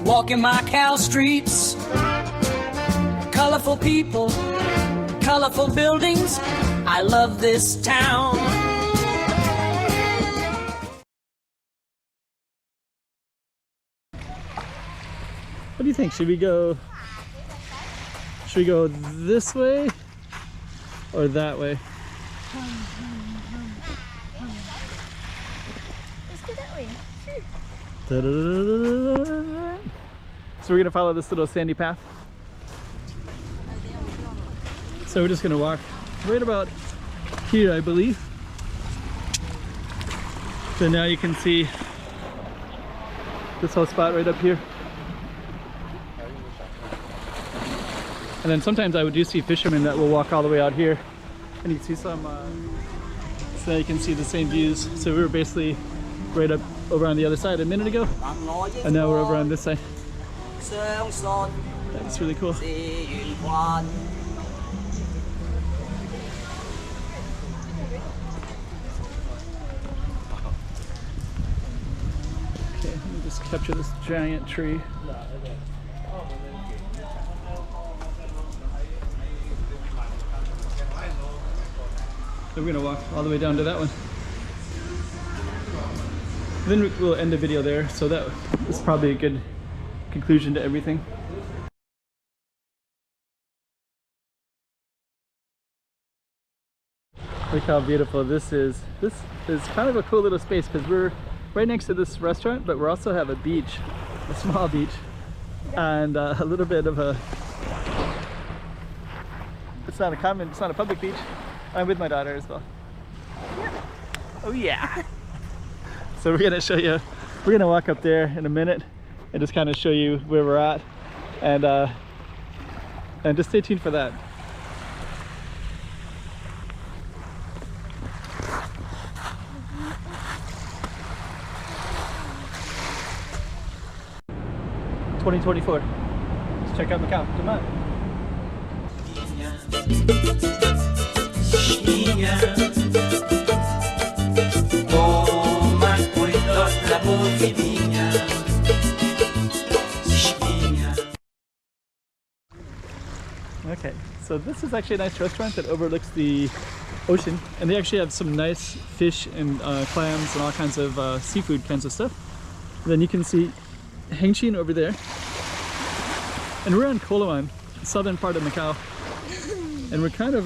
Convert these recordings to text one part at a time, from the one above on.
Walking Macau Streets, colorful people, colorful buildings. I love this town. What do you think? Should we go this way or that way? Let's go that way. So we're gonna follow this little sandy path. So we're just gonna walk right about here, I believe. So now you can see this whole spot right up here. And then sometimes I do see fishermen that will walk all the way out here, and you can see some, so now you can see the same views. So we were basically right up over on the other side a minute ago, and now we're over on this side. That's really cool. Okay, let me just capture this giant tree. So we're gonna walk all the way down to that one. Then we'll end the video there, so that is probably a good conclusion to everything. Look how beautiful this is. This is kind of a cool little space because we're right next to this restaurant, but we also have a beach, a small beach, and a little bit of a, it's not a public beach. I'm with my daughter as well. Oh yeah! So we're gonna show you, we're gonna walk up there in a minute and just kind of show you where we're at, and just stay tuned for that. $2024. Let's check out Macau. Come on. Okay, so this is actually a nice restaurant that overlooks the ocean, and they actually have some nice fish and clams and all kinds of seafood kinds of stuff. And then you can see Hengqin over there, and we're on Coloane, the southern part of Macau, and we're kind of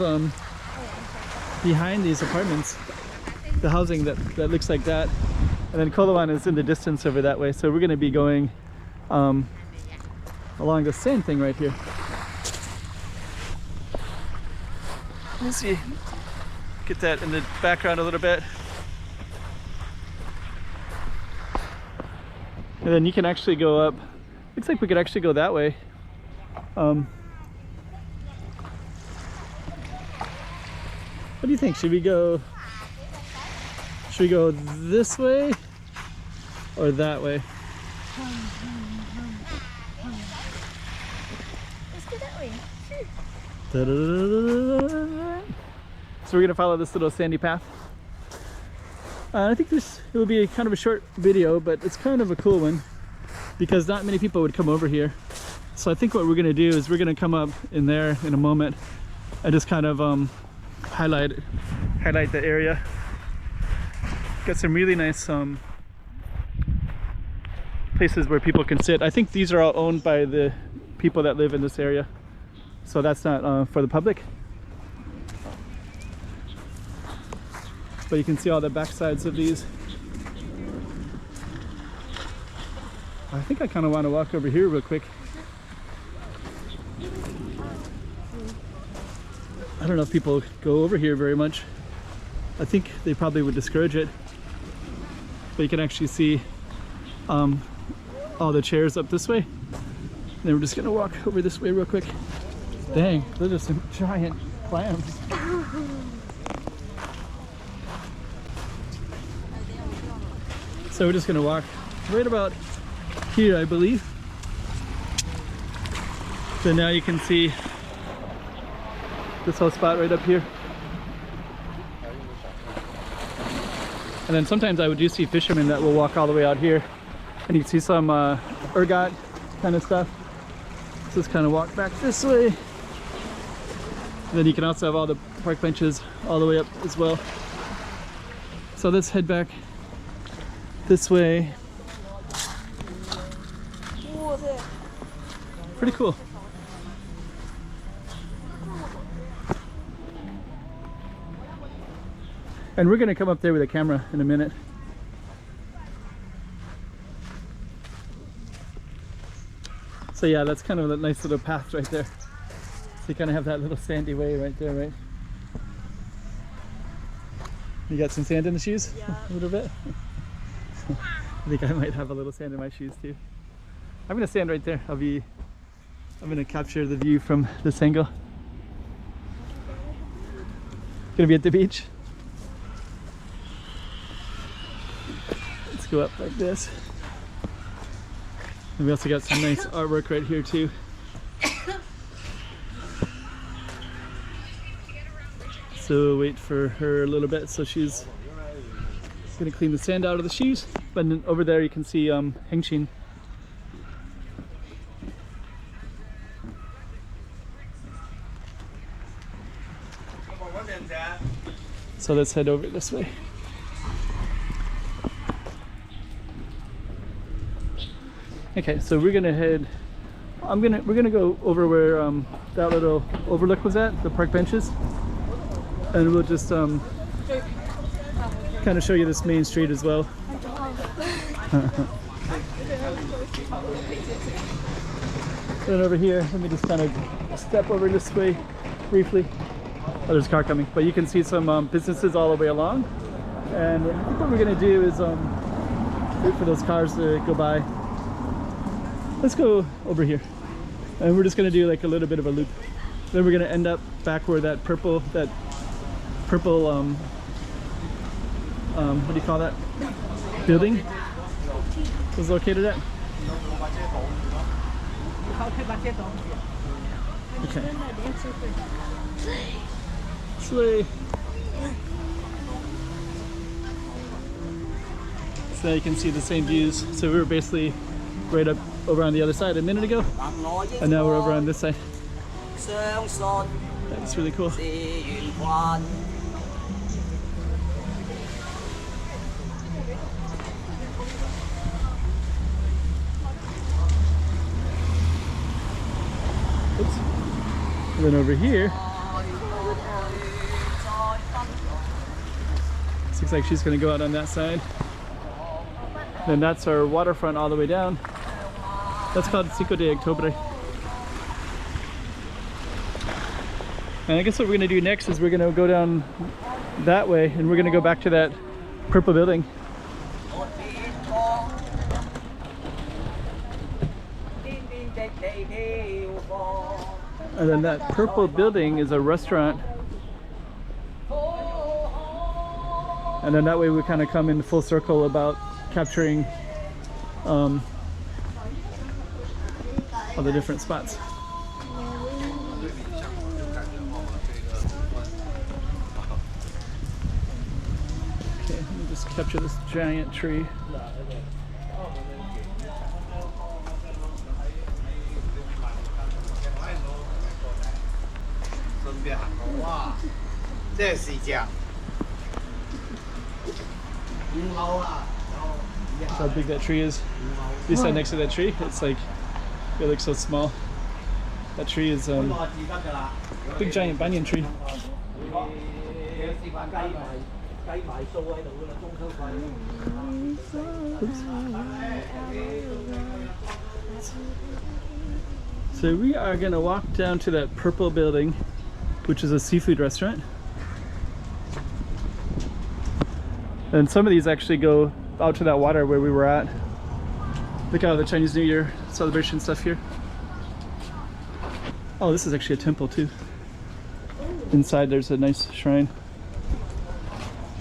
behind these apartments, the housing that looks like that, and then Coloane is in the distance over that way. So we're going to be going along the same thing right here. Let's see, get that in the background a little bit, and then you can actually go up. Looks like we could actually go that way. What do you think? Should we go this way or that way? Let's go that way. So we're gonna follow this little sandy path. I think it will be kind of a short video, but it's kind of a cool one because not many people would come over here. So I think what we're gonna do is we're gonna come up in there in a moment and just kind of highlight the area. Got some really nice places where people can sit. I think these are all owned by the people that live in this area, so that's not for the public. But you can see all the back sides of these. I think I kind of want to walk over here real quick. I don't know if people go over here very much. I think they probably would discourage it. But you can actually see all the chairs up this way. And then we're just gonna walk over this way real quick. Dang, those are some giant clams. So we're just gonna walk right about here, I believe. So now you can see this whole spot right up here. And then sometimes I do see fishermen that will walk all the way out here, and you can see some ergot kind of stuff. So just kind of walk back this way. And then you can also have all the park benches all the way up as well. So let's head back this way. Pretty cool. And we're gonna come up there with a camera in a minute. So yeah, that's kind of a nice little path right there. So you kind of have that little sandy way right there, right? You got some sand in the shoes? Yeah. A little bit? I think I might have a little sand in my shoes too. I'm gonna stand right there. I'm gonna capture the view from this angle. Gonna be at the beach. Let's go up like this. And we also got some nice artwork right here too. So we'll wait for her a little bit. So she's gonna clean the sand out of the shoes. But then over there you can see Hengshin. So let's head over this way. Okay, so we're gonna head. We're gonna go over where that little overlook was at, the park benches, and we'll just kind of show you this main street as well. Then over here, let me just kind of step over this way briefly. Oh, there's a car coming, but you can see some businesses all the way along. And I think what we're gonna do is wait for those cars to go by. Let's go over here, and we're just gonna do like a little bit of a loop. Then we're gonna end up back where that purple what do you call that building was located at. Okay. Slay. So you can see the same views. So we were basically right up over on the other side a minute ago, and now we're over on this side. That's really cool. Oops. And then over here, it looks like she's going to go out on that side. Then that's our waterfront all the way down. That's called Cinco de Octubre. And I guess what we're going to do next is we're going to go down that way, and we're going to go back to that purple building. And then that purple building is a restaurant. And then that way we kind of come in full circle about capturing all the different spots. Okay, let me just capture this giant tree. How big that tree is. You stand next to that tree, it's like, it looks so small. That tree is big giant banyan tree. Oops. So we are gonna walk down to that purple building, which is a seafood restaurant. And some of these actually go out to that water where we were at. Look at all the Chinese New Year celebration stuff here. Oh, this is actually a temple too. Inside there's a nice shrine.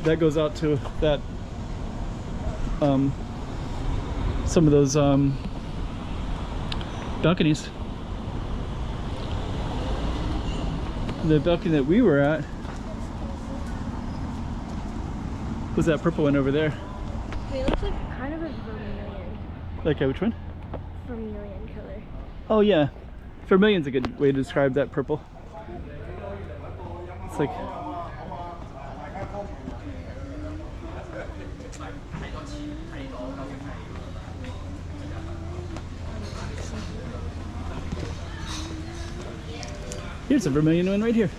That goes out to that, some of those balconies. The balcony that we were at was that purple one over there. It looks like kind of a vermilion. Like which one? vermilion color. Oh yeah, vermilion's a good way to describe that purple. It's like here's a vermilion one right here.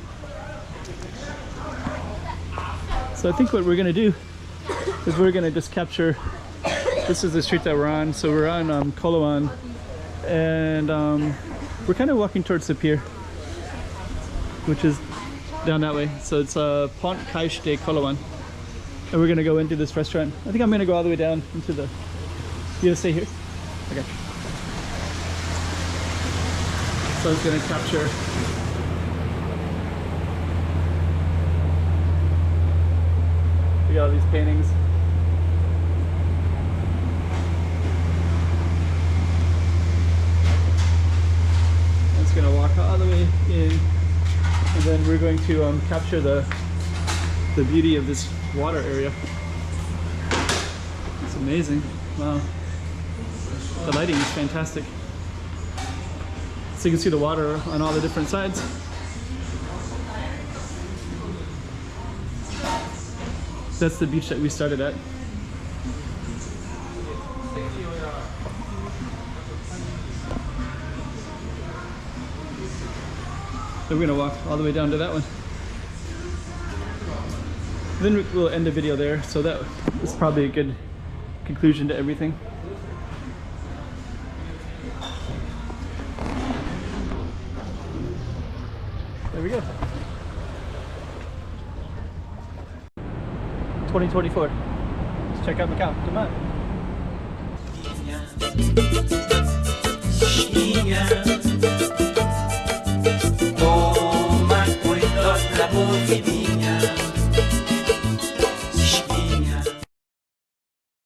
So I think what we're gonna do is we're gonna just capture. This is the street that we're on. So we're on Coloane, and we're kind of walking towards the pier, which is down that way. So it's Pont Caixa de Coloane, and we're gonna go into this restaurant. I think I'm gonna go all the way down into the. You gonna stay here? Okay. So I was gonna capture. We got all these paintings. I'm just gonna walk all the way in, and then we're going to capture the beauty of this water area. It's amazing. Wow. The lighting is fantastic. So you can see the water on all the different sides. That's the beach that we started at. So we're gonna walk all the way down to that one. Then we'll end the video there, so that is probably a good conclusion to everything. There we go. 2024. Let's check out Macau. Come on.